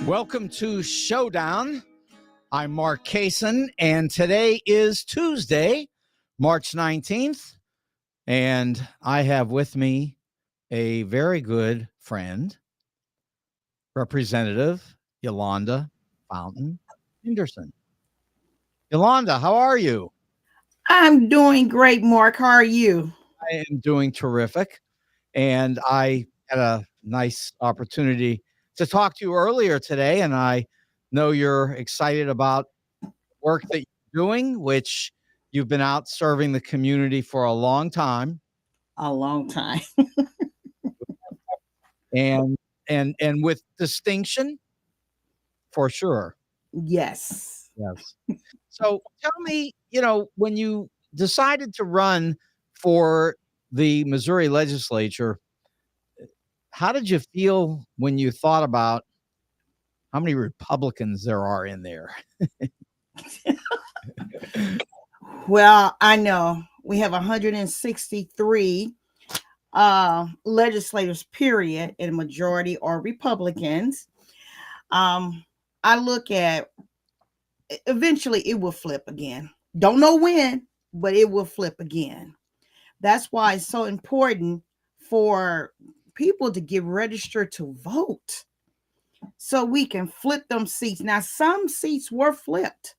Welcome to Showdown. I'm Mark Kaysen, and today is Tuesday, March 19th, and I have with me a very good friend, Representative Yolanda Fountain Henderson. Yolanda, how are you? I'm doing great, Mark. How are you? I am doing terrific, and I had a nice opportunity to talk to you earlier today, and I know you're excited about work that you're doing, which you've been out serving the community for a long time, A long time. and and with distinction for sure. Yes. Yes. So tell me, when you decided to run for the Missouri legislature, how did you feel when you thought about how many Republicans there are in there? Well, I know we have 163 legislators, period, and majority are Republicans. I look at eventually it will flip again. Don't know when, but it will flip again. That's why it's so important for people to get registered to vote so we can flip them seats. Now, some seats were flipped.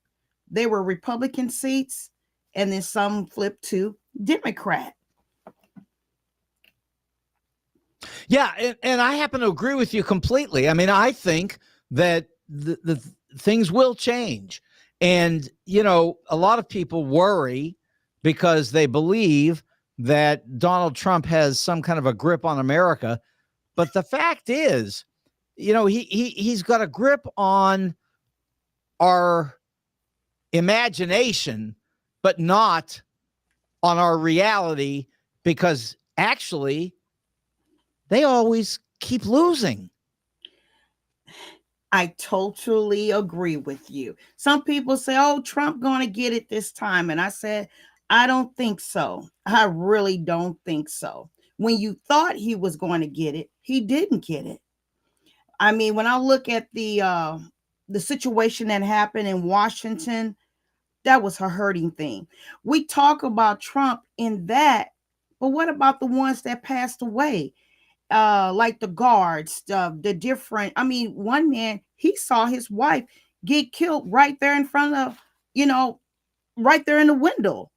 They were Republican seats, and then some flipped to Democrat. Yeah, and I happen to agree with you completely. I mean, I think that the things will change. And, a lot of people worry because they believe that Donald Trump has some kind of a grip on America. But the fact is, he's got a grip on our imagination, but not on our reality, because actually they always keep losing. I totally agree with you. Some people say, "Oh, Trump going to get it this time." And I said, "I don't think so. I really don't think so. When you thought he was going to get it, he didn't get it." I mean, when I look at the situation that happened in Washington, that was a hurting thing. We talk about Trump in that, but what about the ones that passed away? Like the guards, the different. I mean, one man, he saw his wife get killed right there in front of, you know, right there in the window.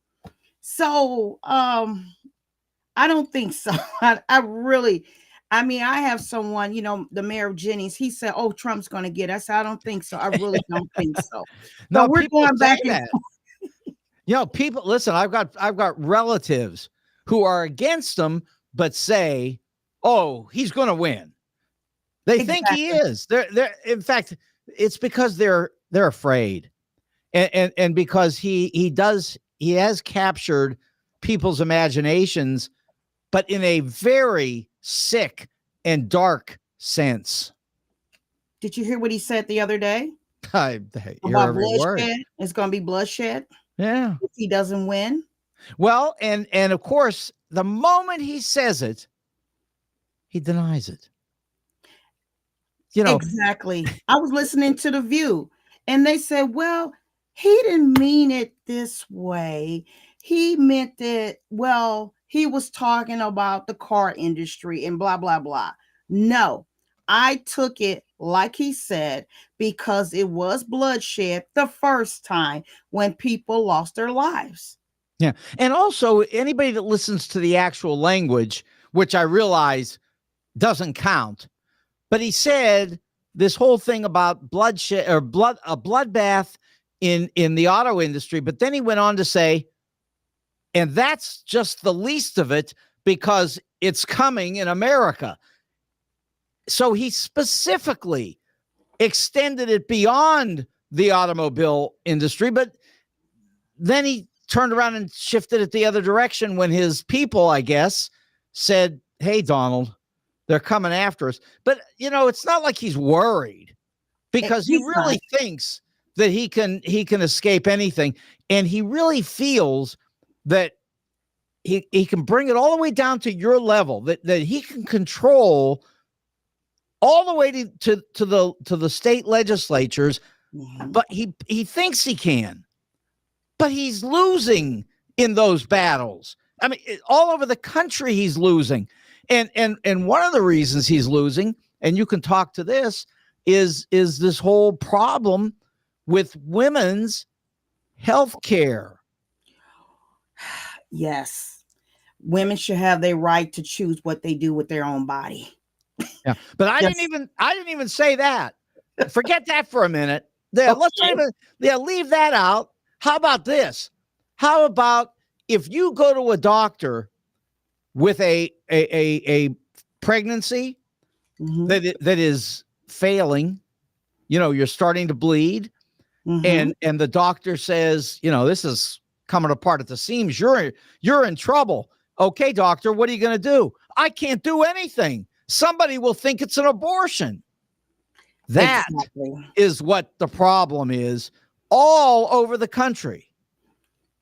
So I don't think so. I really, I mean, I have someone, the mayor of Jennings, he said, "Oh, Trump's going to get us." I don't think so. I really don't think so. So No, we're people going say back and that. People listen, I've got relatives who are against him, but say, "Oh, he's going to win." They think he exactly. is. They're in fact, it's because they're afraid. And because he has captured people's imaginations, but in a very sick and dark sense. Did you hear what he said the other day I hear about every word. bloodshed? It's going to be bloodshed Yeah. if he doesn't win. Well, and of course, the moment he says it, he denies it. You know, Exactly. I was listening to The View and they said, "Well, he didn't mean it this way. He meant it, well, he was talking about the car industry and blah, blah, blah." No, I took it like he said because it was bloodshed the first time when people lost their lives. yeah. And also, anybody that listens to the actual language, which I realize doesn't count, but he said this whole thing about bloodshed or a bloodbath in the auto industry. But then he went on to say, and that's just the least of it because it's coming in America. So he specifically extended it beyond the automobile industry, but then he turned around and shifted it the other direction when his people, I guess, said, "Hey, Donald, they're coming after us." But, it's not like he's worried because he He's not. really thinks that he can escape anything. And he really feels that he can bring it all the way down to your level, that he can control all the way to the state legislatures, Mhm. but he thinks he can, but he's losing in those battles. I mean, all over the country he's losing, and one of the reasons he's losing, and you can talk to this, is this whole problem with women's health care. Yes. Women should have their right to choose what they do with their own body. Yeah, but I Yes. didn't even say that. Forget that for a minute. There, let's Okay. leave that out. How about this? How about if you go to a doctor with a pregnancy Mhm. that is failing, you're starting to bleed, Mhm. and the doctor says, this is coming apart at the seams. You're in trouble. Okay, doctor, what are you going to do? I can't do anything. Somebody will think it's an abortion. That Exactly. is what the problem is all over the country.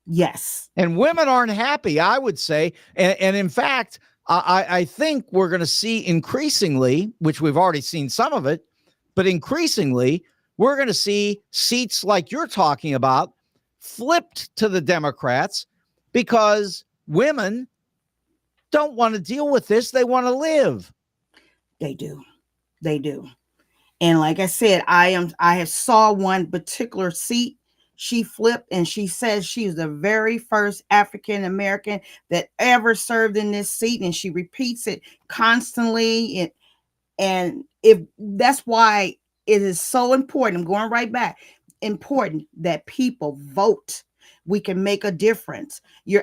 Yes. And women aren't happy, I would say. And in fact, I think we're going to see increasingly, which we've already seen some of it, but increasingly, we're going to see seats like you're talking about flipped to the Democrats because women don't want to deal with this. They want to live. They do. They do. And like I said, I have saw one particular seat she flipped, and she says she's the very first African American that ever served in this seat, and she repeats it constantly. And if that's why it is so important, I'm going right back, important that people vote. We can make a difference.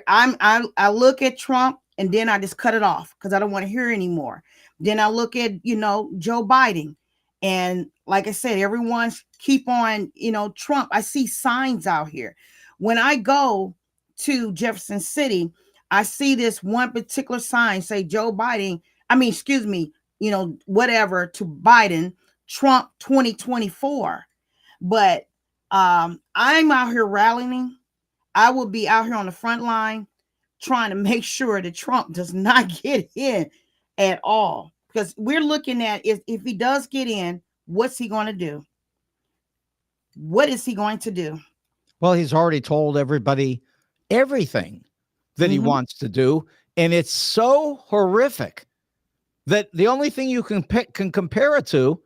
I look at Trump and then I just cut it off because I don't want to hear anymore. Then I look at Joe Biden, and like I said, everyone's keep on Trump. I see signs out here. When I go to Jefferson City, I see this one particular sign say Joe Biden. I mean, excuse me, whatever to Biden, Trump 2024. But I'm out here rallying. I will be out here on the front line trying to make sure that Trump does not get in at all. Because we're looking at if he does get in, what's he going to do? What is he going to do? Well, he's already told everybody everything that he wants to do. And it's so horrific that the only thing you can compare it to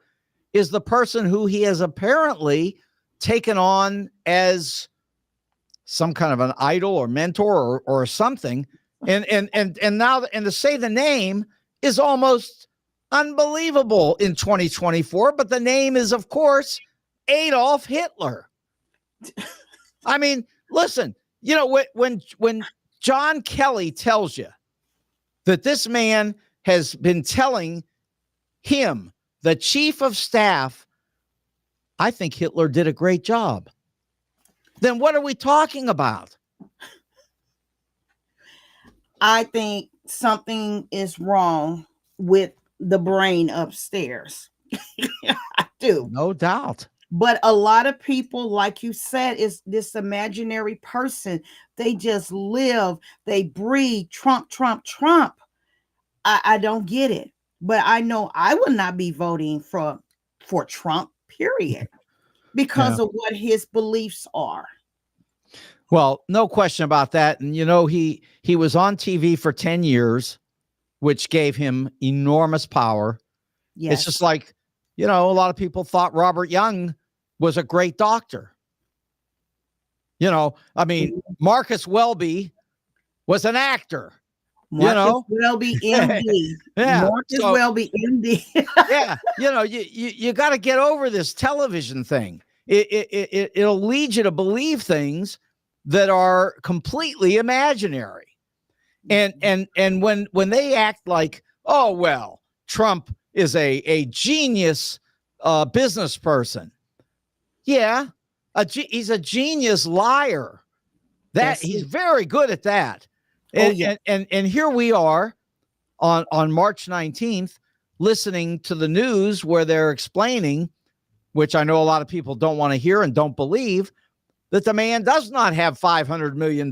is the person who he has apparently taken on as some kind of an idol or mentor or something. And now to say the name is almost unbelievable in 2024. But the name is, of course, Adolf Hitler. I mean, listen, when John Kelly tells you that this man has been telling him, the chief of staff, I think Hitler did a great job. Then what are we talking about? I think something is wrong with the brain upstairs. I do. No doubt. But a lot of people, like you said, is this imaginary person. They just live, they breathe Trump, Trump, Trump. I don't get it. But I know I will not be voting for Trump, period, because of what his beliefs are. Well, no question about that. And he was on TV for 10 years, which gave him enormous power. Yes. It's just like, a lot of people thought Robert Young was a great doctor. I mean, Marcus Welby was an actor. Marcus Welby, MD. Yeah. Marcus Welby, MD. Yeah. You got to get over this television thing. It'll lead you to believe things that are completely imaginary. And when they act like, oh, well, Trump is a genius business person. Yeah. He's a genius liar. He's very good at that. And here we are on March 19th, listening to the news where they're explaining, which I know a lot of people don't want to hear and don't believe, that the man does not have $500 million.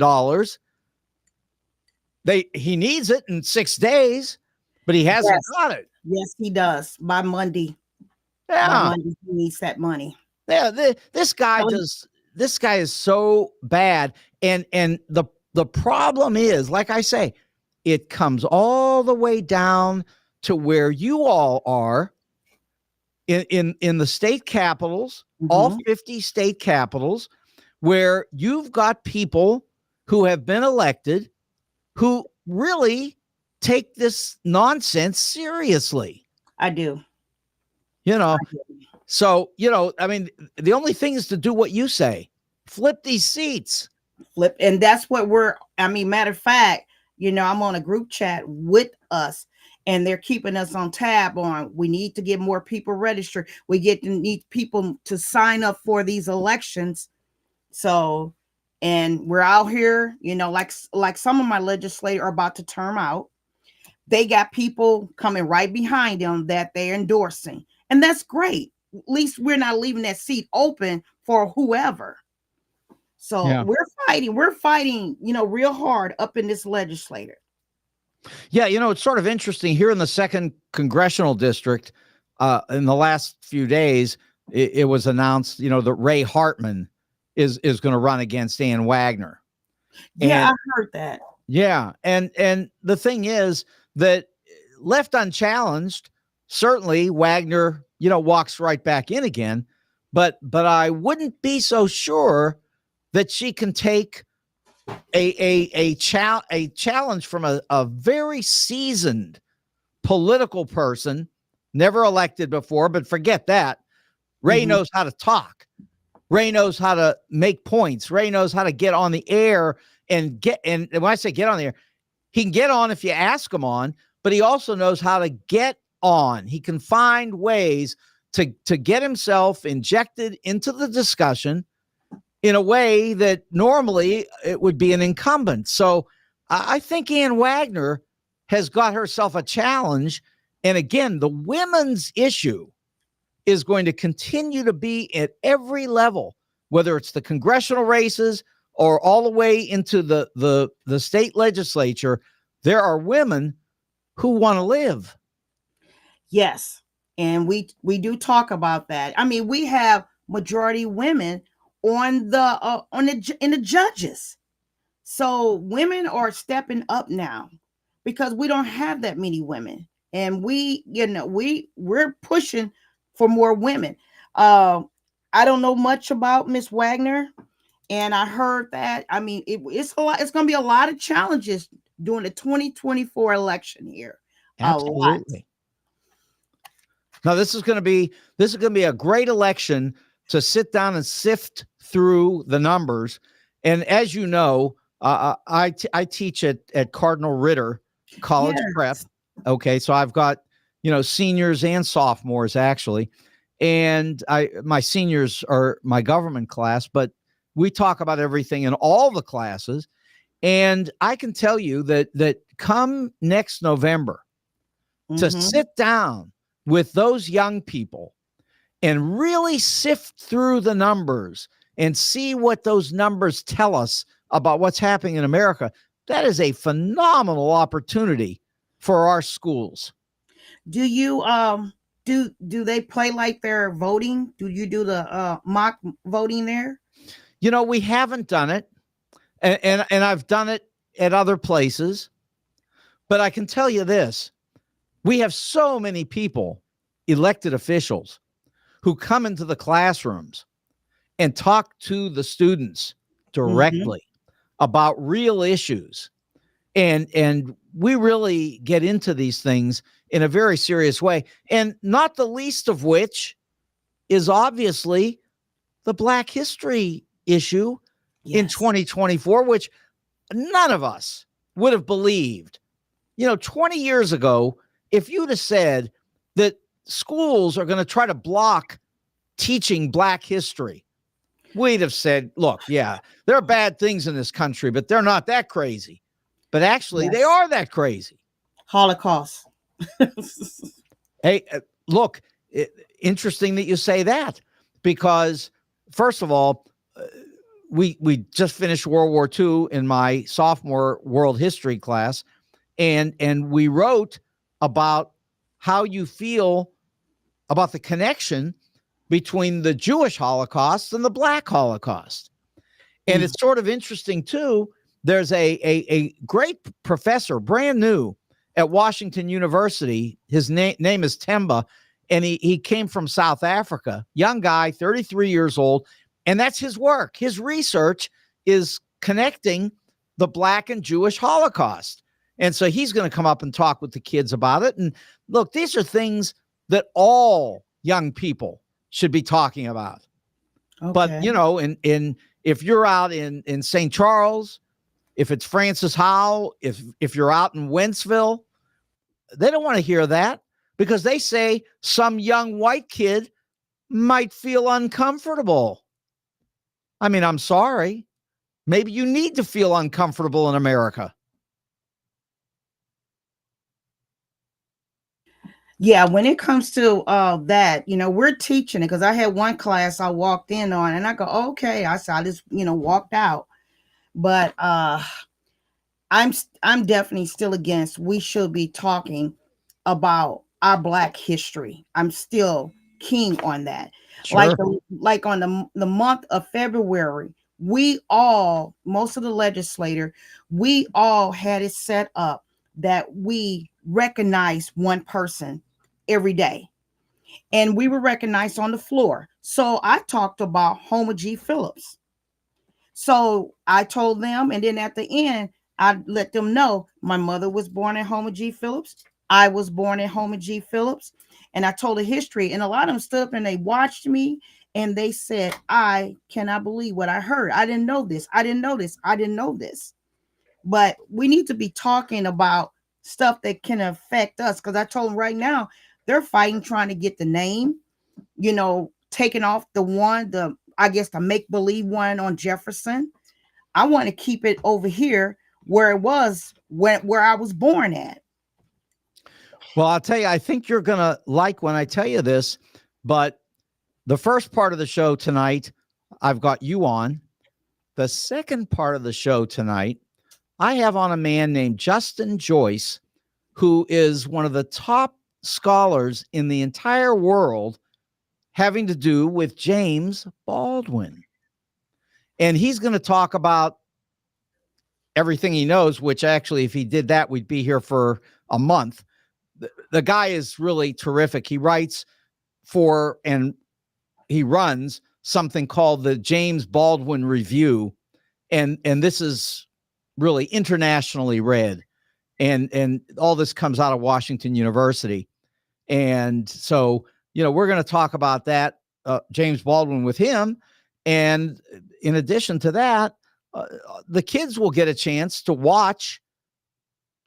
He needs it in 6 days, but he hasn't got it. Yes, he does. By Monday. By Yeah. Monday, he needs that money. Yeah, this guy So, does. This guy is so bad, and the problem is, like I say, it comes all the way down to where you all are in the state capitals, all mhm, 50 state capitals, where you've got people who have been elected who really take this nonsense seriously. I do. You know, I do. so, I mean, the only thing is to do what you say. Flip these seats. Flip, and that's what I mean, matter of fact, I'm on a group chat with us, and they're keeping us on tab on, we need to get more people registered. We need people to sign up for these elections. So, and we're out here, like some of my legislators are about to term out. They got people coming right behind them that they're endorsing, and that's great. At least we're not leaving that seat open for whoever. So Yeah. we're fighting, real hard up in this legislature. Yeah, it's sort of interesting here in the second congressional district. In the last few days, it was announced, that Ray Hartman is going to run against Ann Wagner. Yeah, And I heard that. yeah, and the thing is that left unchallenged, certainly Wagner, walks right back in again. But I wouldn't be so sure that she can take a challenge from a very seasoned political person, never elected before. But forget that. Ray knows how to talk. Ray knows how to make points. Ray knows how to get on the air and when I say get on the air, he can get on if you ask him on, but he also knows how to get on. He can find ways to get himself injected into the discussion in a way that normally it would be an incumbent. So I think Ann Wagner has got herself a challenge. And again, the women's issue is going to continue to be at every level, whether it's the congressional races or all the way into the state legislature. There are women who want to live. Yes. And we do talk about that. I mean, we have majority women in the judges. So women are stepping up now because we don't have that many women. And we're pushing for more women. I don't know much about Miss Wagner, and I heard that. I mean, it's a lot. It's going to be a lot of challenges during the 2024 election here. A lot. Absolutely. Now, this is going to be a great election to sit down and sift through the numbers. And as you know, I teach at Cardinal Ritter College Yes. Prep. Okay, so I've got seniors and sophomores actually, and my seniors are my government class, but we talk about everything in all the classes. And I can tell you that come next November, to sit down with those young people and really sift through the numbers and see what those numbers tell us about what's happening in America, that is a phenomenal opportunity for our schools. Do you do they play like they're voting? Do you do the mock voting there? We haven't done it, and I've done it at other places, but I can tell you this: we have so many people, elected officials, who come into the classrooms and talk to the students directly about real issues. And we really get into these things in a very serious way. And not the least of which is obviously the Black history issue in 2024, which none of us would have believed. 20 years ago, if you'd have said that schools are going to try to block teaching Black history, we'd have said, look, yeah, there are bad things in this country, but they're not that crazy. But actually, they are that crazy. Holocaust. Hey, look, interesting that you say that, because first of all, we just finished World War II in my sophomore world history class, and we wrote about how you feel about the connection between the Jewish Holocaust and the Black Holocaust. And it's sort of interesting, too. There's a great professor, brand new at Washington University. His name is Temba, and he came from South Africa. Young guy, 33 years old. And that's his work. His research is connecting the Black and Jewish Holocaust. And so he's going to come up and talk with the kids about it. And look, these are things that all young people should be talking about. Okay. But, you know, if you're out in St. Charles, if it's Francis Howe, if you're out in Wentzville, they don't want to hear that because they say some young white kid might feel uncomfortable. I mean, I'm sorry. Maybe you need to feel uncomfortable in America. Yeah, when it comes to that, you know, we're teaching it because I had one class I walked in on and I go, okay, I just, you know, walked out. But I'm definitely still against. We should be talking about our Black history. I'm still keen on that. Sure. Like on the month of February, most of the legislator, we all had it set up that we recognize one person every day. And we were recognized on the floor. So I talked about Homer G. Phillips. So I told them, and then at the end, I let them know my mother was born at Homer G. Phillips. I was born at Homer G. Phillips. And I told the history. And a lot of them stood up and they watched me and they said, I cannot believe what I heard. I didn't know this. I didn't know this. I didn't know this. But we need to be talking about stuff that can affect us. Because I told them right now, they're fighting trying to get the name, you know, taking off the make-believe one on Jefferson. I want to keep it over here where it was where I was born at. Well, I'll tell you, I think you're going to like when I tell you this, but the first part of the show tonight, I've got you on. The second part of the show tonight, I have on a man named Justin Joyce, who is one of the top scholars in the entire world having to do with James Baldwin. And he's going to talk about everything he knows, which actually, if he did that, we'd be here for a month. The guy is really terrific. He writes for and he runs something called the James Baldwin Review. And this is really internationally read. And all this comes out of Washington University. And so, you know, we're going to talk about that, James Baldwin with him. And in addition to that, the kids will get a chance to watch,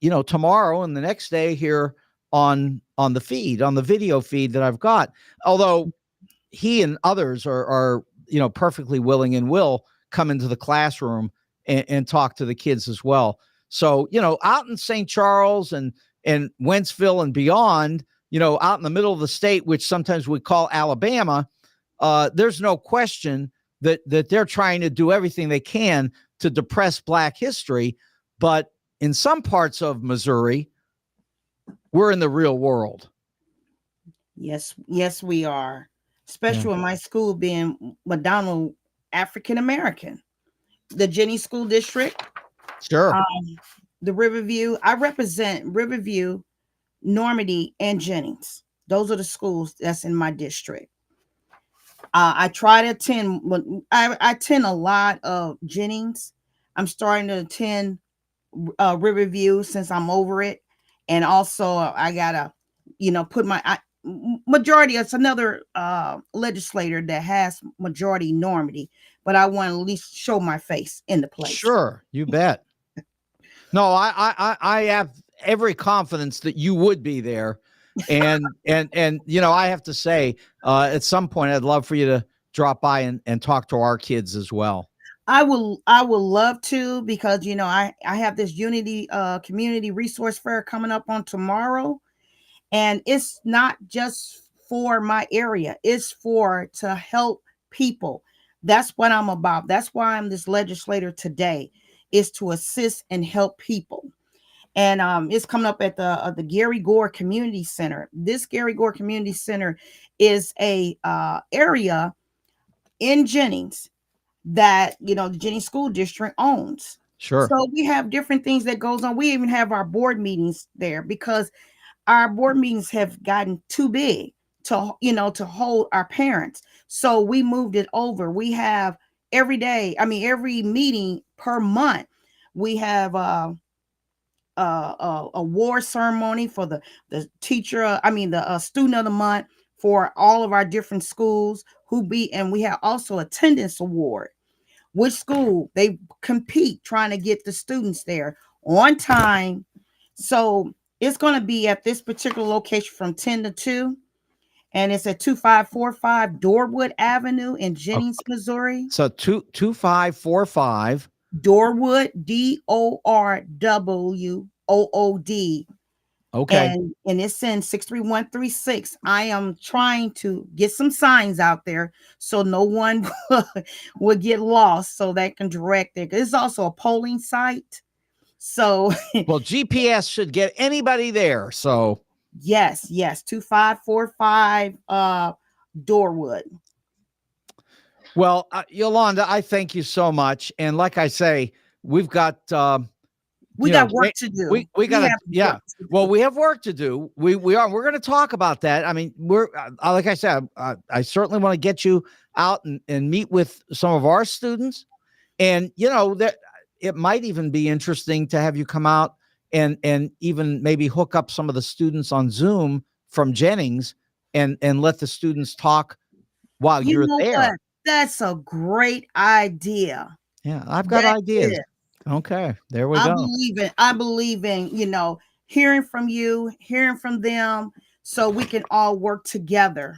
you know, tomorrow and the next day here on the feed, on the video feed that I've got. Although he and others are you know, perfectly willing and will come into the classroom and talk to the kids as well. So, you know, out in St. Charles and Wentzville and beyond, you know, out in the middle of the state, which sometimes we call Alabama, there's no question that they're trying to do everything they can to depress Black history. But in some parts of Missouri, we're in the real world. Yes, we are. Especially with my school being McDonald African American. The Jenny School District. Sure. The Riverview. I represent Riverview, Normandy, and Jennings. Those are the schools that's in my district. I try to attend. I attend a lot of Jennings. I'm starting to attend Riverview since I'm over it, and also I gotta, you know, put my majority. It's another legislator that has majority Normandy, but I want to at least show my face in the place. Sure, you bet. No, I have every confidence that you would be there. And you know, I have to say, at some point, I'd love for you to drop by and talk to our kids as well. I will love to, because, you know, I have this Unity Community Resource Fair coming up on tomorrow. And it's not just for my area. It's to help people. That's what I'm about. That's why I'm this legislator today, is to assist and help people. and it's coming up at the Gary Gore Community Center. This Gary Gore Community Center is a area in Jennings that the Jennings School District owns. Sure. So we have different things that goes on. We even have our board meetings there because our board meetings have gotten too big to hold our parents. So we moved it over. We have every day, I mean every meeting per month, we have award ceremony for the teacher, the student of the month for all of our different schools and we have also attendance award. Which school they compete trying to get the students there on time. So it's going to be at this particular location from 10 to 2. And it's at 2545 Dorwood Avenue in Jennings, Missouri. So 2545 Dorwood, Dorwood. Okay. And it's in 63136. I am trying to get some signs out there so no one will get lost, so they can direct it. It's also a polling site. So well, GPS should get anybody there. So yes, 2545 Dorwood. Well, Yolanda, I thank you so much. And like I say, we've got we got work to do. We got Well, we have work to do. We're going to talk about that. I mean, we're like I said, I certainly want to get you out and meet with some of our students, and that it might even be interesting to have you come out and even maybe hook up some of the students on Zoom from Jennings and let the students talk while you're there. What? That's a great idea. Yeah, I've got ideas. Okay, there we go. I believe in, hearing from you, hearing from them, so we can all work together.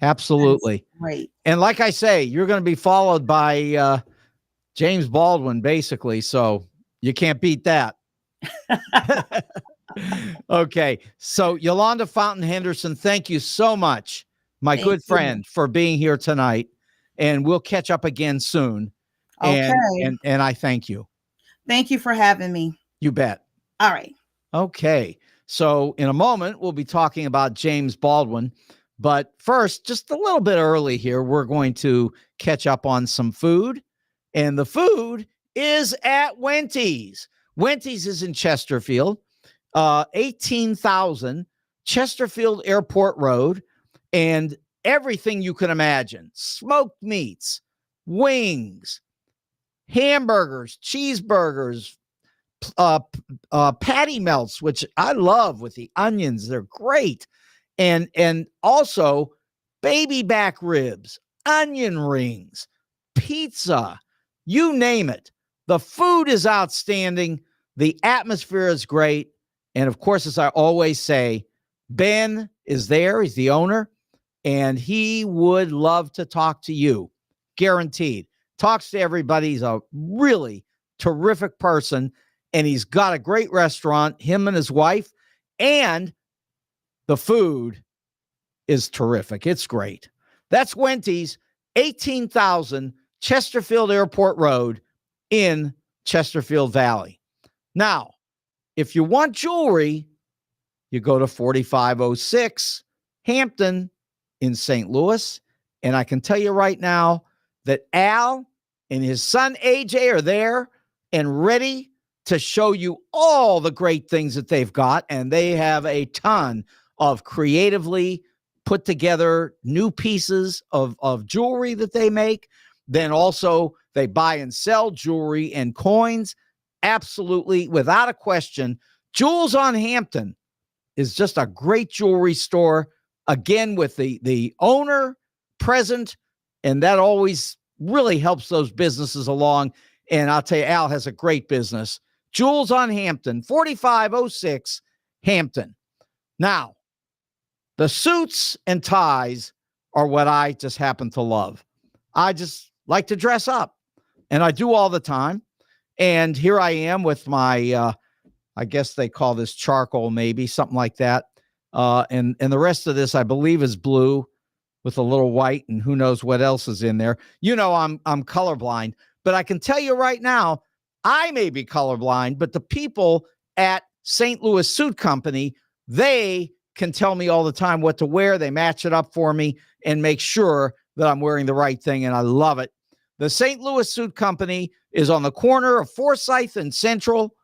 Absolutely. That's great. And like I say, you're going to be followed by James Baldwin, basically, so you can't beat that. Okay, so Yolanda Fountain Henderson, thank you so much, my good friend, for being here tonight, and we'll catch up again soon. Okay. And I thank you. Thank you for having me. You bet. All right. Okay. So in a moment, we'll be talking about James Baldwin. But first, just a little bit early here, we're going to catch up on some food. And the food is at Wenty's. Wenty's is in Chesterfield, 18,000 Chesterfield Airport Road. And everything you can imagine: smoked meats, wings, hamburgers, cheeseburgers, patty melts, which I love with the onions. They're great. And also baby back ribs, onion rings, pizza, you name it. The food is outstanding. The atmosphere is great. And of course, as I always say, Ben is there. He's the owner, and he would love to talk to you. Guaranteed. Talks to everybody. He's a really terrific person, and he's got a great restaurant, him and his wife, and the food is terrific. It's great. That's Wenty's, 18,000 Chesterfield Airport Road in Chesterfield Valley. Now, if you want jewelry, you go to 4506 Hampton in St. Louis, and I can tell you right now that Al and his son AJ are there and ready to show you all the great things that they've got. And they have a ton of creatively put together new pieces of jewelry that they make. Then also they buy and sell jewelry and coins. Absolutely, without a question, Jewels on Hampton is just a great jewelry store. Again, with the owner present, and that always really helps those businesses along. And I'll tell you, Al has a great business. Jewels on Hampton, 4506 Hampton. Now, the suits and ties are what I just happen to love. I just like to dress up, and I do all the time. And here I am with my, I guess they call this charcoal, maybe something like that. And the rest of this, I believe, is blue with a little white, and who knows what else is in there. I'm colorblind, but I can tell you right now, I may be colorblind, but the people at St. Louis Suit Company, they can tell me all the time what to wear. They match it up for me and make sure that I'm wearing the right thing, and I love it. The St. Louis Suit Company is on the corner of Forsyth and Central.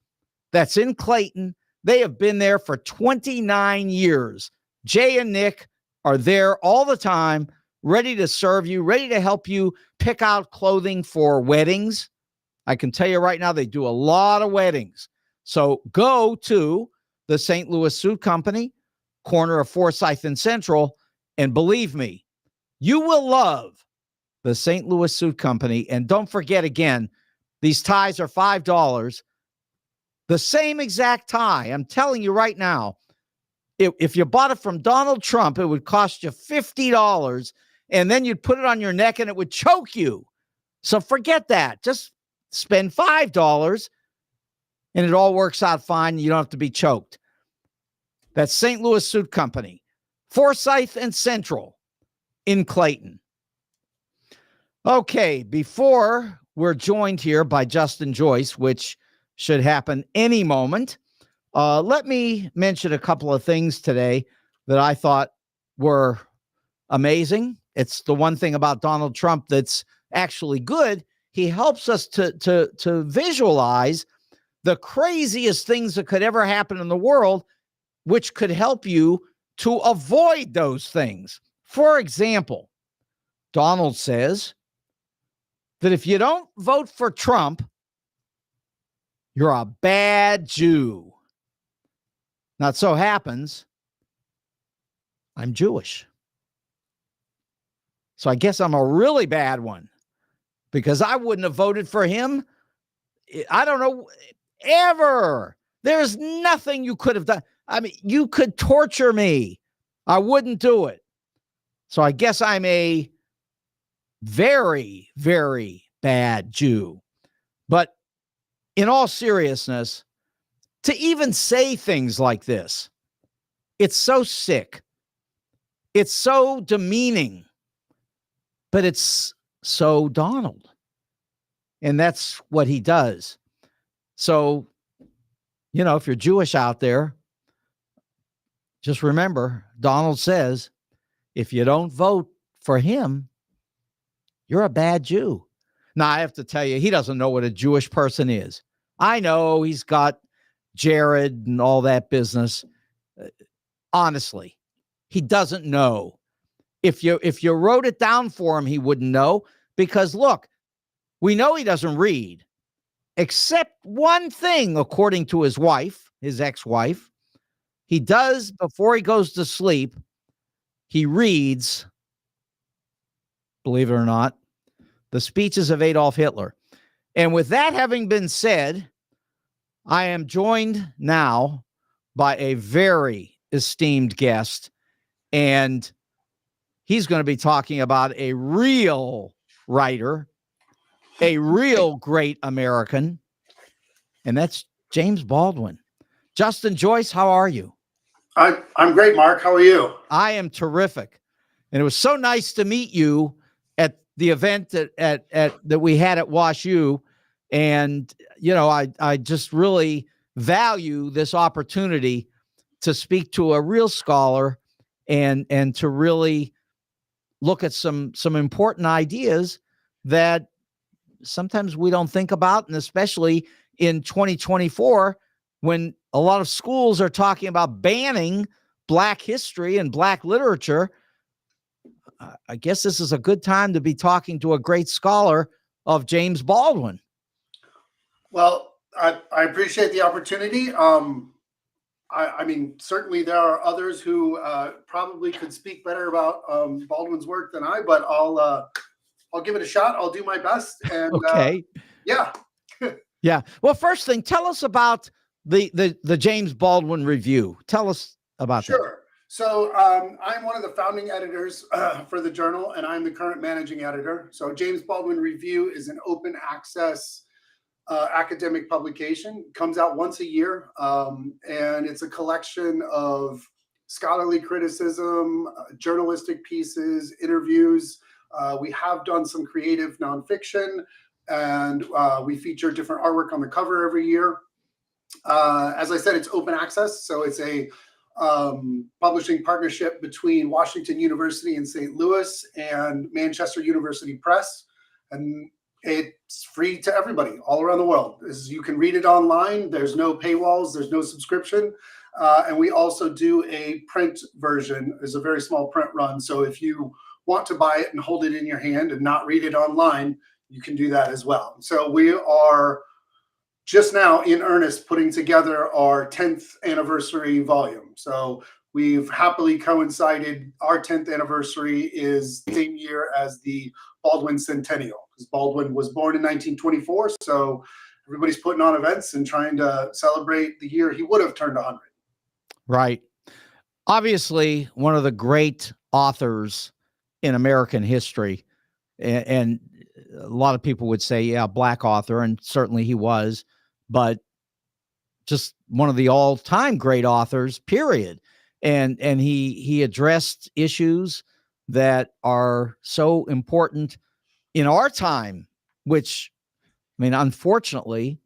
That's in Clayton. They have been there for 29 years. Jay and Nick are there all the time, ready to serve you, ready to help you pick out clothing for weddings. I can tell you right now, they do a lot of weddings. So go to the St. Louis Suit Company, corner of Forsyth and Central, and believe me, you will love the St. Louis Suit Company. And don't forget, again, these ties are $5. The same exact tie. I'm telling you right now, if you bought it from Donald Trump, it would cost you $50, and then you'd put it on your neck and it would choke you. So forget that. Just spend $5 and it all works out fine. You don't have to be choked. That's St. Louis Suit Company, Forsyth and Central in Clayton. Okay, before we're joined here by Justin Joyce, which should happen any moment, let me mention a couple of things today that I thought were amazing. It's the one thing about Donald Trump that's actually good. He helps us to visualize the craziest things that could ever happen in the world, which could help you to avoid those things. For example, Donald says that if you don't vote for Trump, you're a bad Jew. Now, it so happens I'm Jewish. So I guess I'm a really bad one because I wouldn't have voted for him. I don't know, ever. There's nothing you could have done. I mean, you could torture me. I wouldn't do it. So I guess I'm a very, very bad Jew. But in all seriousness, to even say things like this, it's so sick. It's so demeaning. But it's so Donald. And that's what he does. So, you know, if you're Jewish out there, just remember, Donald says, if you don't vote for him, you're a bad Jew. Now, I have to tell you, he doesn't know what a Jewish person is. I know he's got Jared and all that business. Honestly, he doesn't know. If you wrote it down for him, he wouldn't know because, look, we know he doesn't read, except one thing, according to his wife, his ex-wife. He does, before he goes to sleep, he reads, believe it or not, the speeches of Adolf Hitler. And with that having been said, I am joined now by a very esteemed guest, and he's going to be talking about a real writer, a real great American, and that's James Baldwin. Justin Joyce, how are you? I'm great, Mark. How are you? I am terrific. And it was so nice to meet you at the event that we had at Wash U. And, you know, I just really value this opportunity to speak to a real scholar and to really look at some important ideas that sometimes we don't think about, and especially in 2024, when a lot of schools are talking about banning Black history and Black literature. I guess this is a good time to be talking to a great scholar of James Baldwin. Well, I appreciate the opportunity. I mean, certainly there are others who probably could speak better about Baldwin's work than I, but I'll give it a shot. I'll do my best. And okay. Yeah. Yeah. Well, first thing, tell us about the James Baldwin Review. Tell us about that. Sure. So I'm one of the founding editors for the journal, and I'm the current managing editor. So James Baldwin Review is an open access academic publication. It comes out once a year, and it's a collection of scholarly criticism, journalistic pieces, interviews. We have done some creative nonfiction, and we feature different artwork on the cover every year. As I said, it's open access, so it's a publishing partnership between Washington University in St. Louis and Manchester University Press, and it's free to everybody all around the world. You can read it online. There's no paywalls. There's no subscription. And we also do a print version. There's a very small print run. So if you want to buy it and hold it in your hand and not read it online, you can do that as well. So we are just now in earnest putting together our 10th anniversary volume. So we've happily coincided. Our 10th anniversary is the same year as the Baldwin Centennial, because Baldwin was born in 1924. So everybody's putting on events and trying to celebrate the year he would have turned 100. Right. Obviously, one of the great authors in American history, and a lot of people would say, yeah, Black author, and certainly he was, but just one of the all-time great authors, period. And he addressed issues that are so important in our time, which, I mean, unfortunately,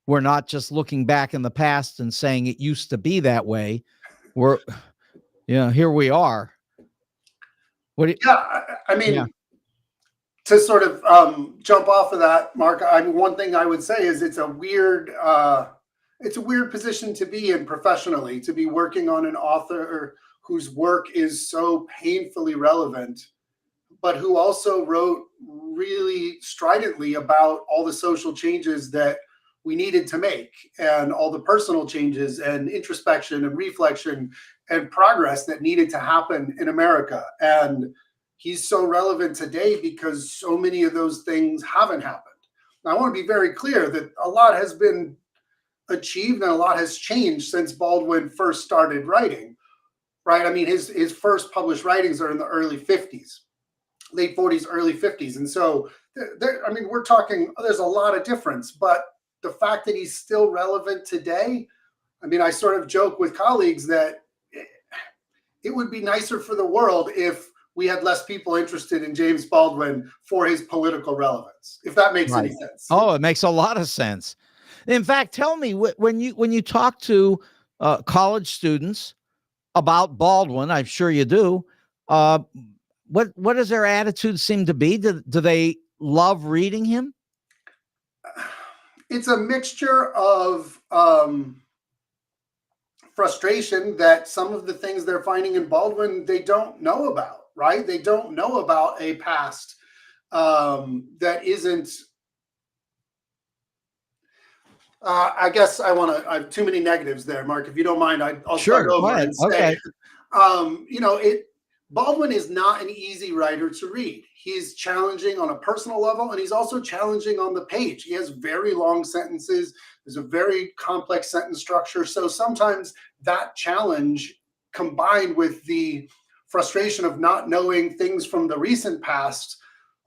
we're not just looking back in the past and saying it used to be that way. We're, here we are. I mean, to sort of jump off of that, Mark, one thing I would say is it's a weird position to be in professionally, to be working on an author whose work is so painfully relevant, but who also wrote really stridently about all the social changes that we needed to make, and all the personal changes and introspection and reflection and progress that needed to happen in America. And he's so relevant today because so many of those things haven't happened. Now, I want to be very clear that a lot has been achieved and a lot has changed since Baldwin first started writing, right? I mean, his first published writings are in the early 50s, late 40s, early 50s. And so, we're talking, there's a lot of difference, but the fact that he's still relevant today, I mean, I sort of joke with colleagues that it would be nicer for the world if we had less people interested in James Baldwin for his political relevance, if that makes any sense. Oh, it makes a lot of sense. In fact, tell me, when you talk to college students about Baldwin, I'm sure you do, what does their attitude seem to be? Do they love reading him? It's a mixture of frustration that some of the things they're finding in Baldwin they don't know about, right? They don't know about a past that isn't. I guess I have too many negatives there, Mark. If you don't mind, I'll start over and say, okay. Baldwin is not an easy writer to read. He's challenging on a personal level, and he's also challenging on the page. He has very long sentences. There's a very complex sentence structure. So sometimes that challenge combined with the frustration of not knowing things from the recent past,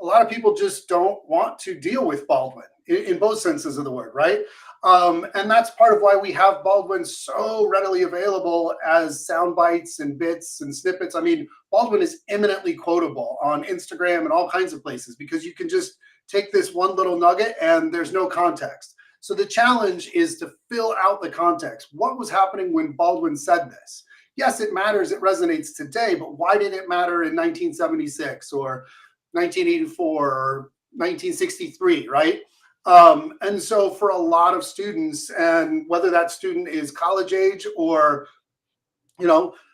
a lot of people just don't want to deal with Baldwin in both senses of the word, right? And that's part of why we have Baldwin so readily available as sound bites and bits and snippets. I mean, Baldwin is eminently quotable on Instagram and all kinds of places because you can just take this one little nugget and there's no context. So the challenge is to fill out the context. What was happening when Baldwin said this? Yes, it matters. It resonates today, but why did it matter in 1976 or 1984 or 1963, right? And so for a lot of students, and whether that student is college age or,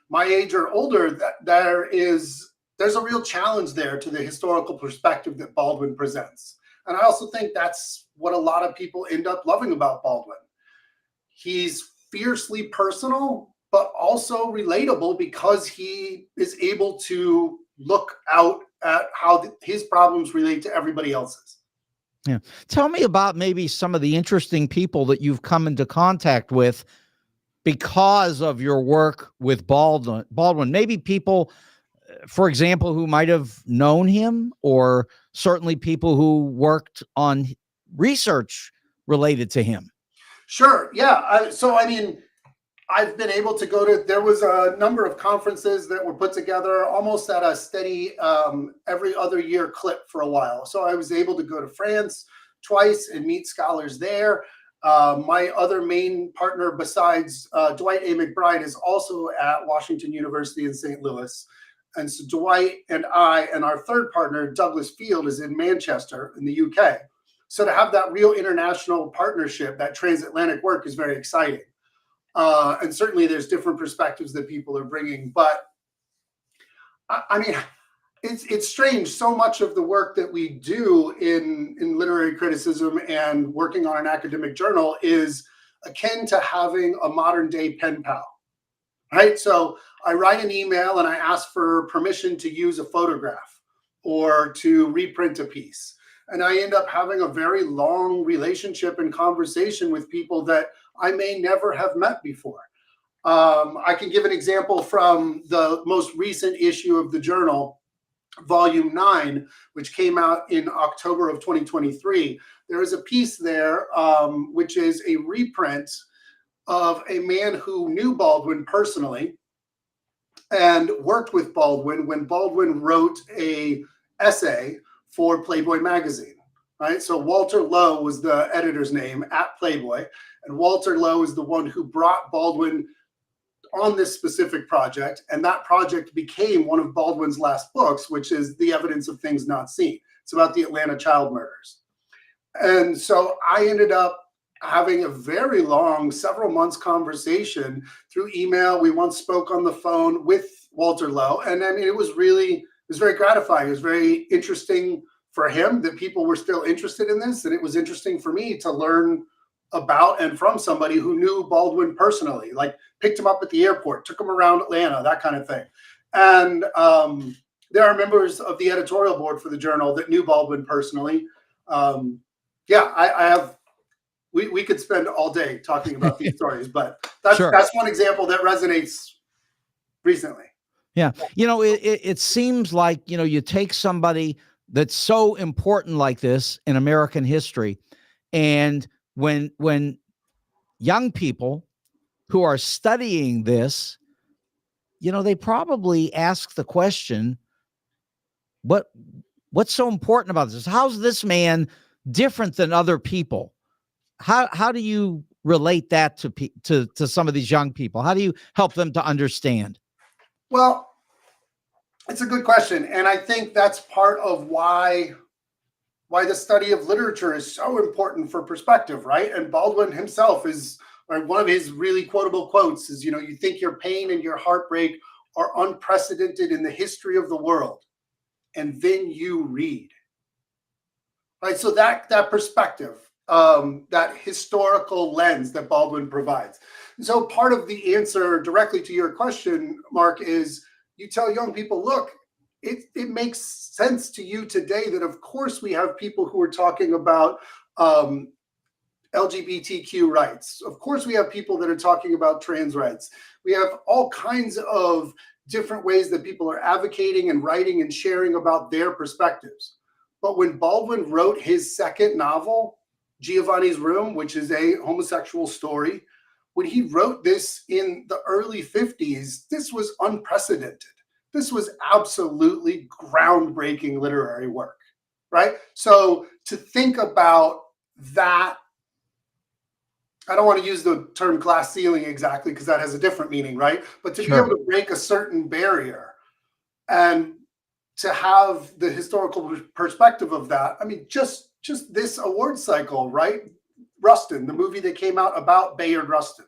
my age or older, there's a real challenge there to the historical perspective that Baldwin presents. And I also think that's what a lot of people end up loving about Baldwin. He's fiercely personal, but also relatable because he is able to look out at how his problems relate to everybody else's. Yeah. Tell me about maybe some of the interesting people that you've come into contact with because of your work with Baldwin. Maybe people, for example, who might have known him, or certainly people who worked on research related to him. Sure. Yeah. I've been able to there was a number of conferences that were put together almost at a steady every other year clip for a while. So I was able to go to France twice and meet scholars there. My other main partner besides Dwight A. McBride is also at Washington University in St. Louis. And so Dwight and I and our third partner, Douglas Field, is in Manchester in the UK. So to have that real international partnership, that transatlantic work is very exciting. And certainly there's different perspectives that people are bringing. But I mean, it's strange. So much of the work that we do in literary criticism and working on an academic journal is akin to having a modern day pen pal, right? So I write an email and I ask for permission to use a photograph or to reprint a piece. And I end up having a very long relationship and conversation with people that I may never have met before. I can give an example from the most recent issue of the journal, Volume 9, which came out in October of 2023. There is a piece there, which is a reprint of a man who knew Baldwin personally and worked with Baldwin when Baldwin wrote a essay for Playboy magazine, right? So Walter Lowe was the editor's name at Playboy, and Walter Lowe is the one who brought Baldwin on this specific project, and that project became one of Baldwin's last books, which is The Evidence of Things Not Seen. It's about the Atlanta child murders. And so I ended up having a very long, several months conversation through email. We once spoke on the phone with Walter Lowe, and I mean, it was very gratifying. It was very interesting for him that people were still interested in this, and it was interesting for me to learn about and from somebody who knew Baldwin personally, like picked him up at the airport, took him around Atlanta, that kind of thing. And there are members of the editorial board for the journal that knew Baldwin personally. We could spend all day talking about these stories, but that's one example that resonates recently. Yeah. You know, it seems like, you know, you take somebody that's so important like this in American history, and when young people who are studying this, you know, they probably ask the question, what's so important about this? How's this man different than other people? How do you relate that to some of these young people? How do you help them to understand? Well, it's a good question. And I think that's part of why the study of literature is so important for perspective, right? And Baldwin himself is, or one of his really quotable quotes is, you know, you think your pain and your heartbreak are unprecedented in the history of the world, and then you read, right? So that perspective, that historical lens that Baldwin provides. And so part of the answer directly to your question, Mark, is you tell young people, look, it makes sense to you today that of course we have people who are talking about LGBTQ rights. Of course we have people that are talking about trans rights. We have all kinds of different ways that people are advocating and writing and sharing about their perspectives. But when Baldwin wrote his second novel, Giovanni's Room, which is a homosexual story, when he wrote this in the early 50s, this was unprecedented. This was absolutely groundbreaking literary work, right? So to think about that, I don't want to use the term glass ceiling exactly because that has a different meaning, right? But to be able to break a certain barrier and to have the historical perspective of that, I mean, just this award cycle, right? Rustin, the movie that came out about Bayard Rustin.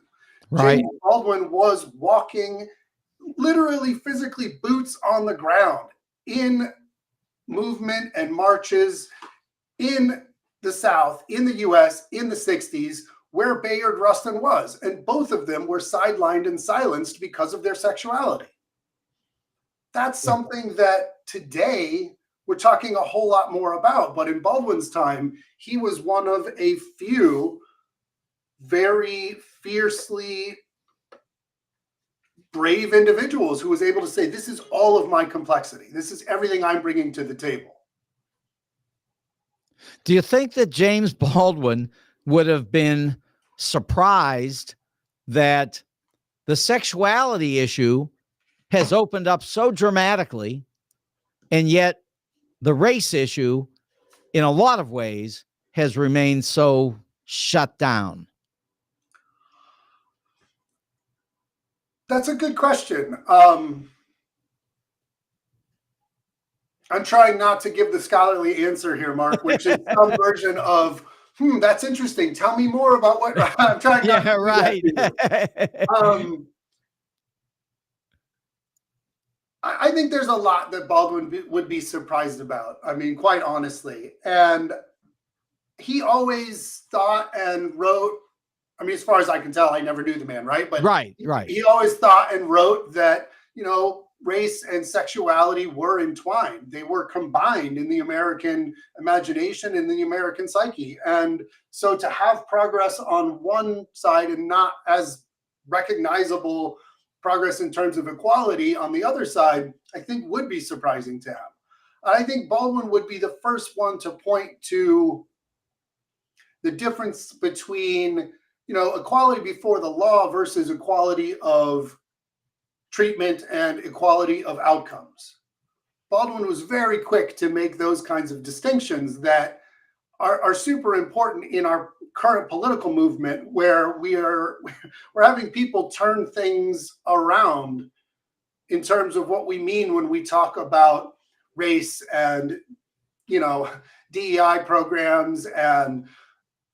Right. James Baldwin was walking, literally physically boots on the ground in movement and marches in the South, in the US, in the 60s, where Bayard Rustin was. And both of them were sidelined and silenced because of their sexuality. That's something that today we're talking a whole lot more about. But in Baldwin's time, he was one of a few very fiercely brave individuals who was able to say, this is all of my complexity. This is everything I'm bringing to the table. Do you think that James Baldwin would have been surprised that the sexuality issue has opened up so dramatically, and yet the race issue in a lot of ways has remained so shut down? That's a good question. I'm trying not to give the scholarly answer here, Mark, which is some version of, that's interesting. Tell me more about what I'm trying not to do right. that to you. I think there's a lot that Baldwin would be surprised about. I mean, quite honestly. And he always thought and wrote, I mean, as far as I can tell, I never knew the man, right? But right. He always thought and wrote that, race and sexuality were entwined. They were combined in the American imagination, in the American psyche. And so to have progress on one side and not as recognizable progress in terms of equality on the other side, I think would be surprising to him. I think Baldwin would be the first one to point to the difference between, equality before the law versus equality of treatment and equality of outcomes. Baldwin was very quick to make those kinds of distinctions that are super important in our current political movement, where we're having people turn things around in terms of what we mean when we talk about race and, DEI programs and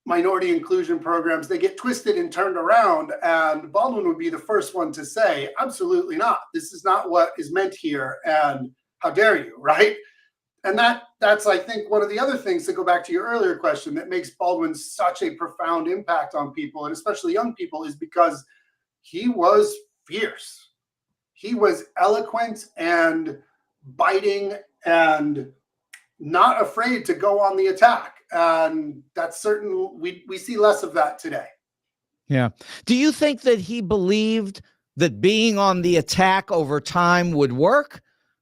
minority inclusion programs. They get twisted and turned around, and Baldwin would be the first one to say, absolutely not. This is not what is meant here, and how dare you, right? And that's, I think, one of the other things, to go back to your earlier question, that makes Baldwin such a profound impact on people, and especially young people, is because he was fierce. He was eloquent and biting and not afraid to go on the attack. And that's certain, we see less of that today. Yeah. Do you think that he believed that being on the attack over time would work?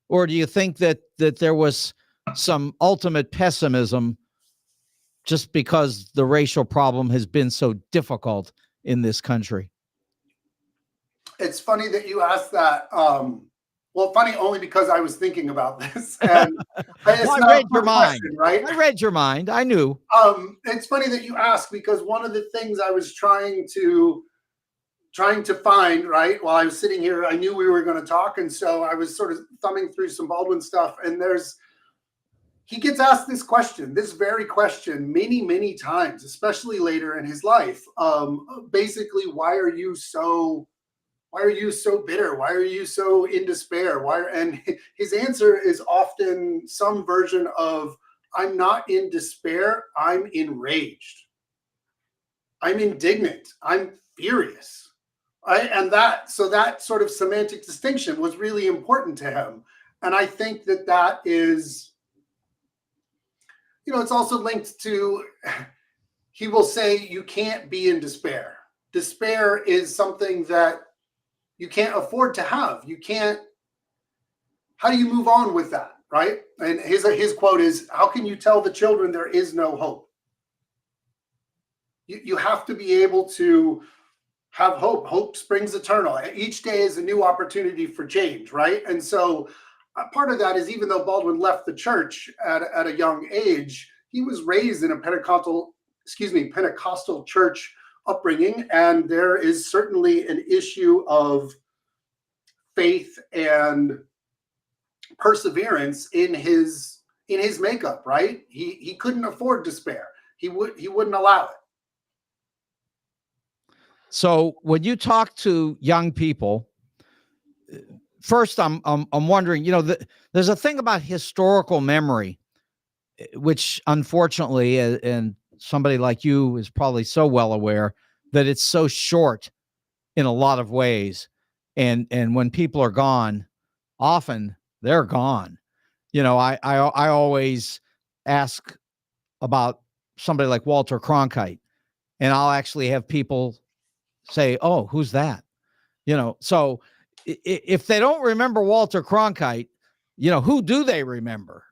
Or do you think that there was some ultimate pessimism just because the racial problem has been so difficult in this country? It's funny that you asked that. Well, funny only because I was thinking about this. And well, I read your mind, right? I read your mind. I knew. It's funny that you asked, because one of the things I was trying to find, right, while I was sitting here, I knew we were going to talk. And so I was sort of thumbing through some Baldwin stuff, and he gets asked this question, this very question, many, many times, especially later in his life. Basically, why are you so bitter? Why are you so in despair? And his answer is often some version of, I'm not in despair, I'm enraged. I'm indignant. I'm furious. And that sort of semantic distinction was really important to him. And I think that is, it's also linked to, he will say, you can't be in despair. Despair is something that you can't afford to have. You can't. How do you move on with that, right? And his quote is, how can you tell the children there is no hope? You have to be able to have hope. Hope springs eternal. Each day is a new opportunity for change, right? And so part of that is, even though Baldwin left the church at a young age, he was raised in a Pentecostal church upbringing, and there is certainly an issue of faith and perseverance in his makeup, right? He couldn't afford despair. He wouldn't allow it. So when you talk to young people, first I'm wondering, there's a thing about historical memory, which unfortunately, and somebody like you is probably so well aware, that it's so short in a lot of ways. And when people are gone, often they're gone. I always ask about somebody like Walter Cronkite, and I'll actually have people say, oh, who's that? So if they don't remember Walter Cronkite, who do they remember?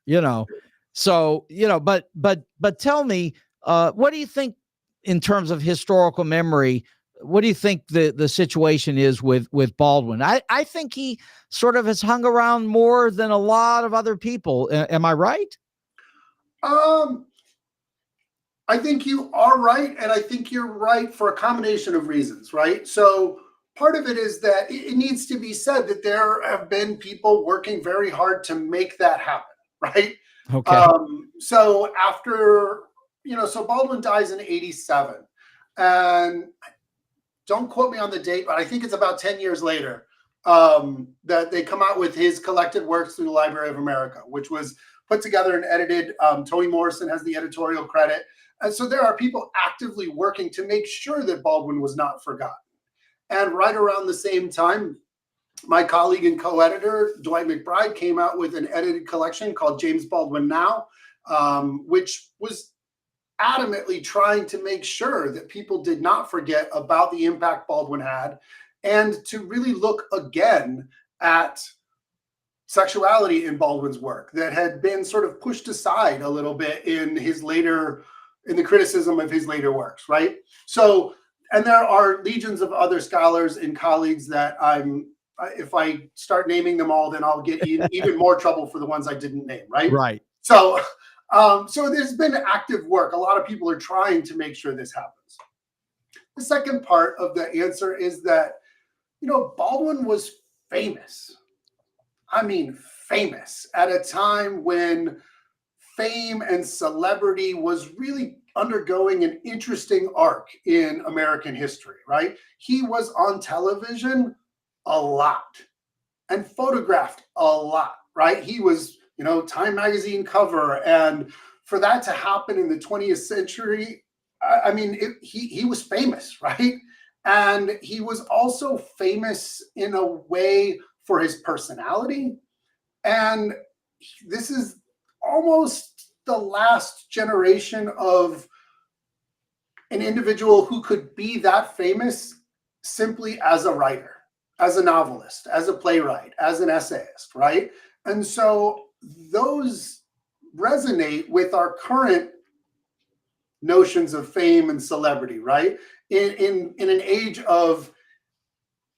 So, but tell me, what do you think in terms of historical memory? What do you think the situation is with Baldwin? I think he sort of has hung around more than a lot of other people. Am I right? I think you are right, and I think you're right for a combination of reasons, right? So part of it is that it needs to be said that there have been people working very hard to make that happen, right? Okay. So after, so Baldwin dies in 87, and don't quote me on the date, but I think it's about 10 years later that they come out with his collected works through the Library of America, which was put together and edited. Toni Morrison has the editorial credit. And so there are people actively working to make sure that Baldwin was not forgotten. And right around the same time, my colleague and co-editor, Dwight McBride, came out with an edited collection called James Baldwin Now, which was adamantly trying to make sure that people did not forget about the impact Baldwin had, and to really look again at sexuality in Baldwin's work that had been sort of pushed aside a little bit in the criticism of his later works, right? So, and there are legions of other scholars and colleagues that if I start naming them all, then I'll get even more trouble for the ones I didn't name, right? Right. So there's been active work. A lot of people are trying to make sure this happens. The second part of the answer is that, Baldwin was famous. I mean, famous at a time when fame and celebrity was really undergoing an interesting arc in American history, right? He was on television a lot and photographed a lot, right? He was, Time magazine cover. And for that to happen in the 20th century, I mean, he was famous, right? And he was also famous in a way for his personality. And this is almost the last generation of an individual who could be that famous simply as a writer, as a novelist, as a playwright, as an essayist, right? And so those resonate with our current notions of fame and celebrity, right? In an age of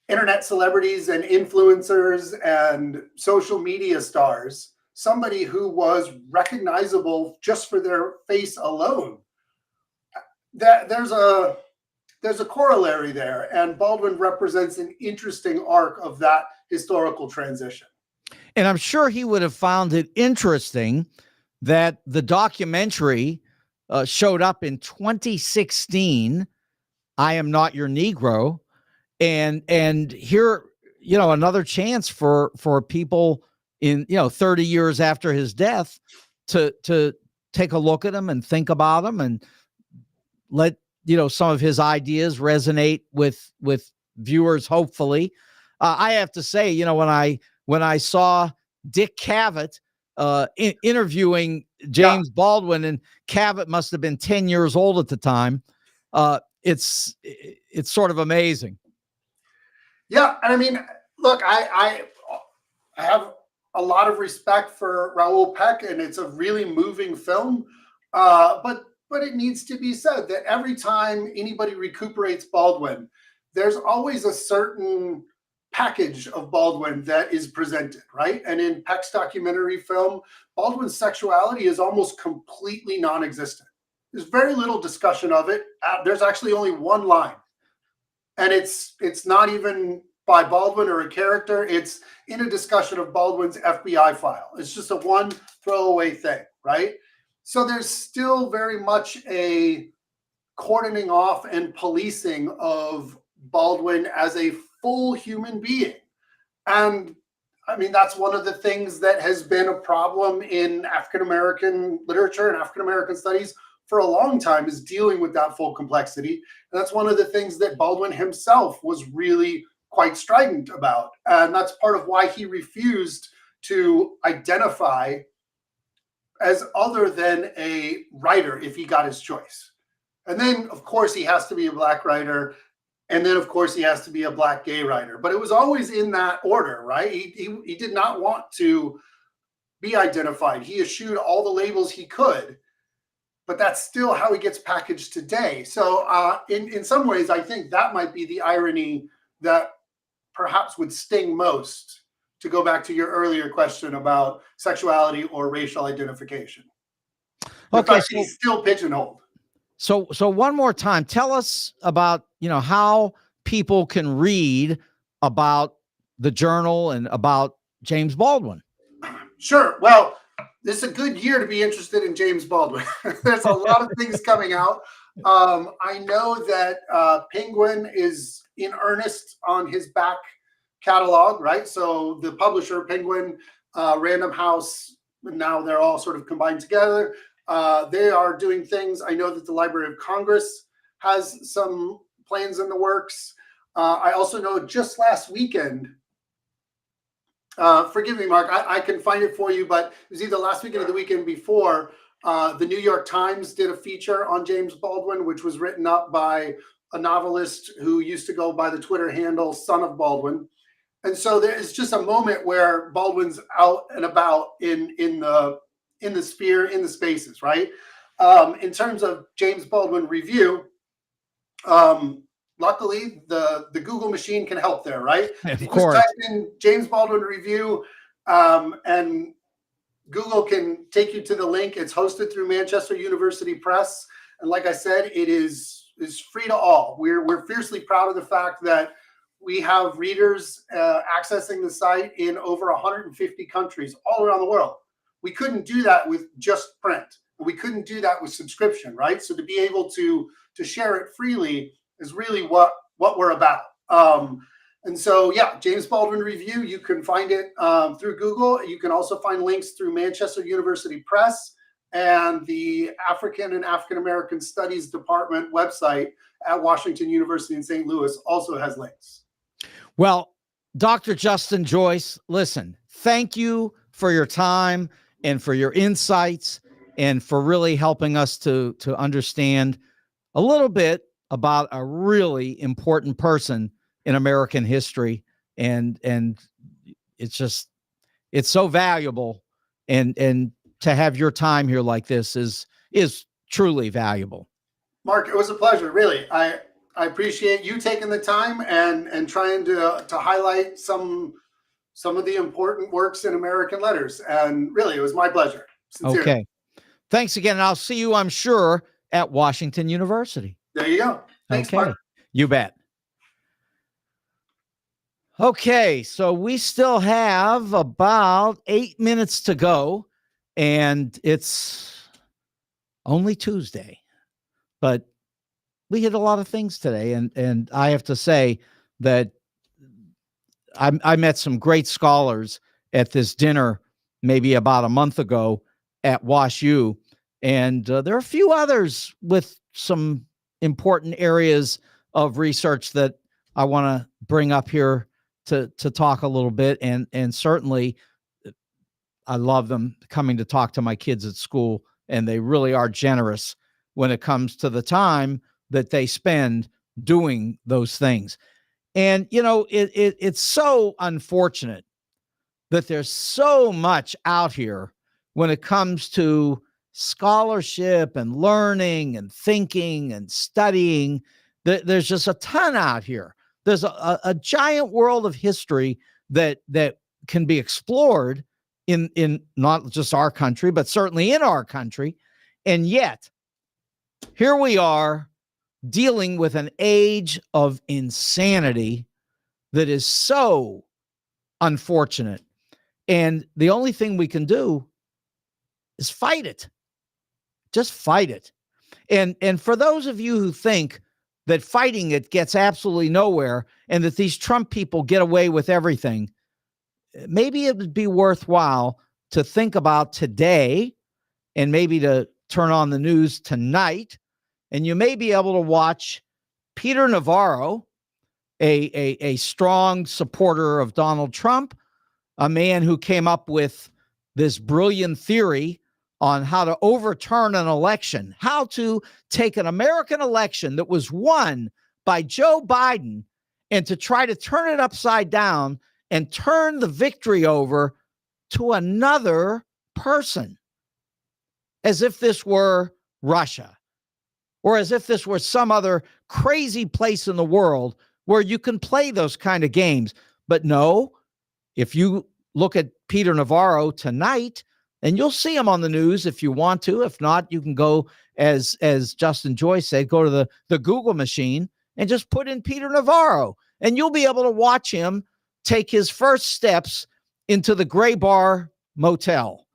internet celebrities and influencers and social media stars, somebody who was recognizable just for their face alone, that there's a corollary there, and Baldwin represents an interesting arc of that historical transition. And I'm sure he would have found it interesting that the documentary showed up in 2016, I Am Not Your Negro, and here, another chance for people in 30 years after his death to take a look at him and think about him and let some of his ideas resonate with viewers, hopefully. I have to say, when I saw Dick Cavett interviewing James Baldwin, and Cavett must have been 10 years old at the time, it's sort of amazing. Yeah, and I mean, look, I have a lot of respect for Raoul Peck, and it's a really moving film. But it needs to be said that every time anybody recuperates Baldwin, there's always a certain package of Baldwin that is presented, right? And in Peck's documentary film, Baldwin's sexuality is almost completely non-existent. There's very little discussion of it. There's actually only one line. And it's not even by Baldwin or a character. It's in a discussion of Baldwin's FBI file. It's just a one throwaway thing, right? So there's still very much a cordoning off and policing of Baldwin as a full human being. And I mean, that's one of the things that has been a problem in African-American literature and African-American studies for a long time, is dealing with that full complexity. And that's one of the things that Baldwin himself was really quite strident about. And that's part of why he refused to identify as other than a writer if he got his choice. And then, of course, he has to be a Black writer. And then, of course, he has to be a Black gay writer. But it was always in that order, right? He did not want to be identified. He eschewed all the labels he could. But that's still how he gets packaged today. So in some ways, I think that might be the irony that perhaps would sting most, to go back to your earlier question about sexuality or racial identification. Okay, so he's still pigeonholed. So one more time, tell us about, how people can read about the Journal and about James Baldwin. Sure. Well, this is a good year to be interested in James Baldwin. There's a lot of things coming out. I know that Penguin is in earnest on his back catalog, right? So the publisher, Penguin, Random House, now they're all sort of combined together. They are doing things. I know that the Library of Congress has some plans in the works. I also know just last weekend, forgive me, Mark, I can find it for you, but it was either last weekend or the weekend before. The New York Times did a feature on James Baldwin, which was written up by a novelist who used to go by the Twitter handle Son of Baldwin. And so there is just a moment where Baldwin's out and about in the sphere, in the spaces, right? In terms of James Baldwin review, luckily the Google machine can help there, right? Of You course. just type in James Baldwin review, and Google can take you to the link. It's hosted through Manchester University Press, and like I said, it is free to all. We're fiercely proud of the fact that we have readers accessing the site in over 150 countries all around the world. We couldn't do that with just print. We couldn't do that with subscription, right? So to be able to share it freely is really what we're about. And so, yeah, James Baldwin Review, you can find it through Google. You can also find links through Manchester University Press, and the African and African American Studies Department website at Washington University in St. Louis also has links. Well, Dr. Justin Joyce, listen, thank you for your time and for your insights and for really helping us to understand a little bit about a really important person in American history. And it's so valuable. And to have your time here like this is truly valuable. Mark, it was a pleasure. Really. I appreciate you taking the time and trying to highlight some of the important works in American letters. And really, it was my pleasure. Sincerely. Okay. Thanks again. And I'll see you, I'm sure, at Washington University. There you go. Thanks, Okay. Mark. You bet. Okay. So we still have about 8 minutes to go, and it's only Tuesday, but we hit a lot of things today. And I have to say that I met some great scholars at this dinner maybe about a month ago at Wash U. And there are a few others with some important areas of research that I want to bring up here to talk a little bit. And certainly I love them coming to talk to my kids at school, and they really are generous when it comes to the time that they spend doing those things. And, it's so unfortunate that there's so much out here when it comes to scholarship and learning and thinking and studying. There's just a ton out here. There's a giant world of history that can be explored in not just our country, but certainly in our country. And yet, here we are dealing with an age of insanity that is so unfortunate. And the only thing we can do is fight it. Just fight it. And for those of you who think that fighting it gets absolutely nowhere and that these Trump people get away with everything, maybe it would be worthwhile to think about today and maybe to turn on the news tonight, and you may be able to watch Peter Navarro, a strong supporter of Donald Trump, a man who came up with this brilliant theory on how to overturn an election, how to take an American election that was won by Joe Biden and to try to turn it upside down and turn the victory over to another person, as if this were Russia, or as if this were some other crazy place in the world where you can play those kind of games. But no, if you look at Peter Navarro tonight, and you'll see him on the news if you want to. If not, you can go as Justin Joy said, go to the Google machine and just put in Peter Navarro, and you'll be able to watch him take his first steps into the Gray Bar Motel,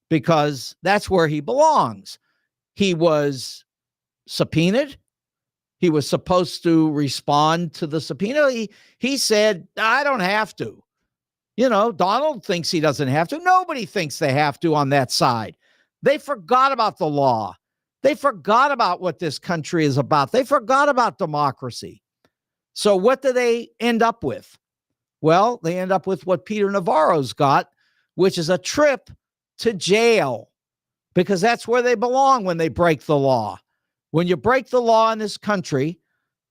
because that's where he belongs. He was subpoenaed. He was supposed to respond to the subpoena. He said, I don't have to. Donald thinks he doesn't have to. Nobody thinks they have to on that side. They forgot about the law. They forgot about what this country is about. They forgot about democracy. So what do they end up with? Well, they end up with what Peter Navarro's got, which is a trip to jail, because that's where they belong when they break the law. When you break the law in this country,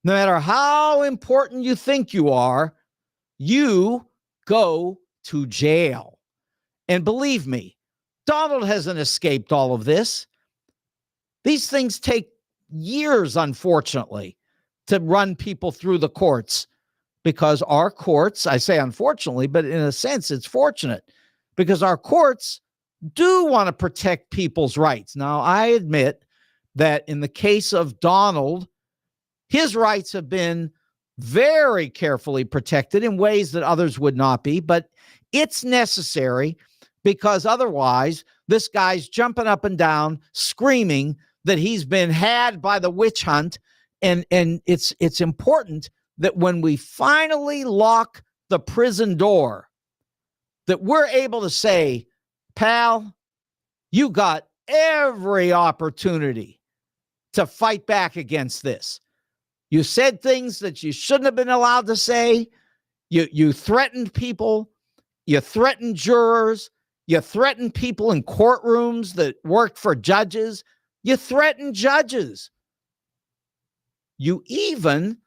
no matter how important you think you are, you go to jail. And believe me, Donald hasn't escaped all of this. These things take years, unfortunately, to run people through the courts, because our courts, I say unfortunately, but in a sense it's fortunate, because our courts do want to protect people's rights. Now, I admit that in the case of Donald, his rights have been very carefully protected in ways that others would not be, but it's necessary, because otherwise this guy's jumping up and down screaming that he's been had by the witch hunt. And it's important that when we finally lock the prison door, that we're able to say, pal, you got every opportunity to fight back against this. You said things that you shouldn't have been allowed to say. You threatened people. You threatened jurors. You threatened people in courtrooms that worked for judges. You threatened judges. You even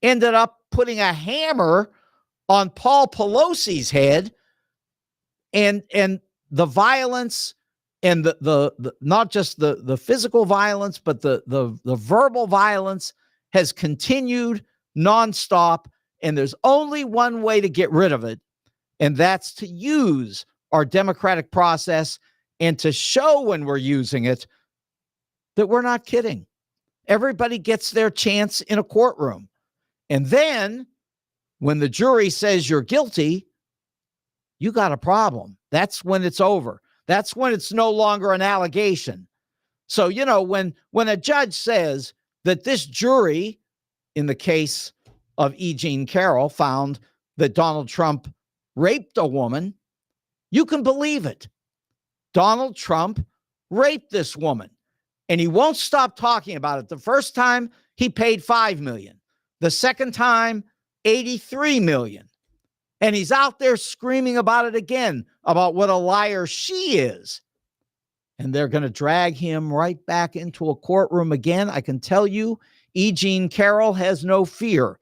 ended up putting a hammer on Paul Pelosi's head, and the violence and the not just the physical violence, but the verbal violence has continued nonstop. And there's only one way to get rid of it, and that's to use our democratic process and to show when we're using it that we're not kidding. Everybody gets their chance in a courtroom. And then when the jury says you're guilty, you got a problem. That's when it's over. That's when it's no longer an allegation. So, when a judge says that this jury, in the case of E. Jean Carroll, found that Donald Trump raped a woman, you can believe it. Donald Trump raped this woman, and he won't stop talking about it. The first time he paid $5 million. The second time, $83 million. And he's out there screaming about it again, about what a liar she is. And they're going to drag him right back into a courtroom again. I can tell you, E. Jean Carroll has no fear.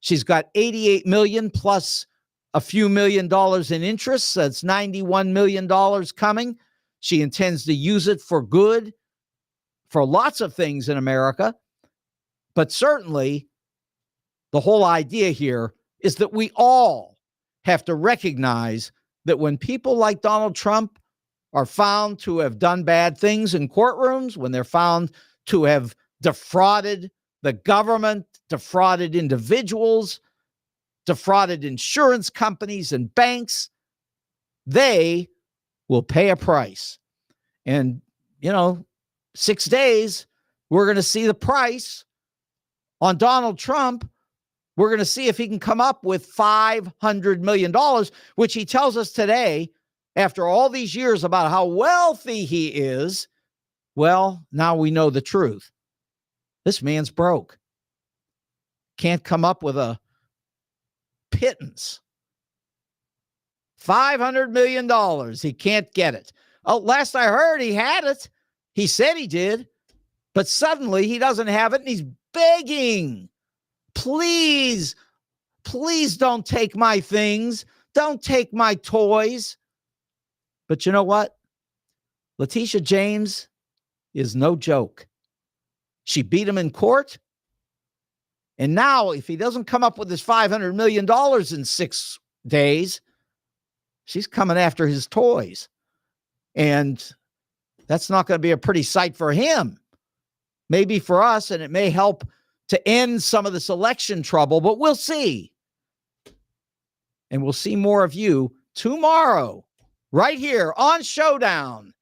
She's got $88 million plus a few $1,000,000 in interest. That's $91 million coming. She intends to use it for good, for lots of things in America. But certainly, the whole idea here is that we all have to recognize that when people like Donald Trump are found to have done bad things in courtrooms, when they're found to have defrauded the government, defrauded individuals, defrauded insurance companies and banks, they will pay a price. And, 6 days, we're going to see the price on Donald Trump. We're going to see if he can come up with $500 million, which he tells us today, after all these years, about how wealthy he is. Well, now we know the truth. This man's broke. Can't come up with a pittance. $500 million. He can't get it. Oh, last I heard, he had it. He said he did, but suddenly he doesn't have it, and he's begging. Please don't take my things. Don't take my toys. But you know what? Letitia James is no joke. She beat him in court. And now, if he doesn't come up with his $500 million in 6 days, she's coming after his toys. And that's not going to be a pretty sight for him. maybe for us, and it may help to end some of this election trouble, but we'll see. And we'll see more of you tomorrow, right here on Showdown,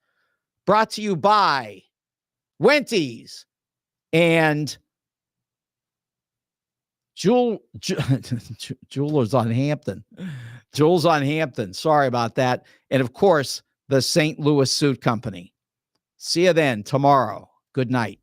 brought to you by Wenty's and Jewelers on Hampton. Jules on Hampton. Sorry about that. And of course, the St. Louis Suit Company. See you then tomorrow. Good night.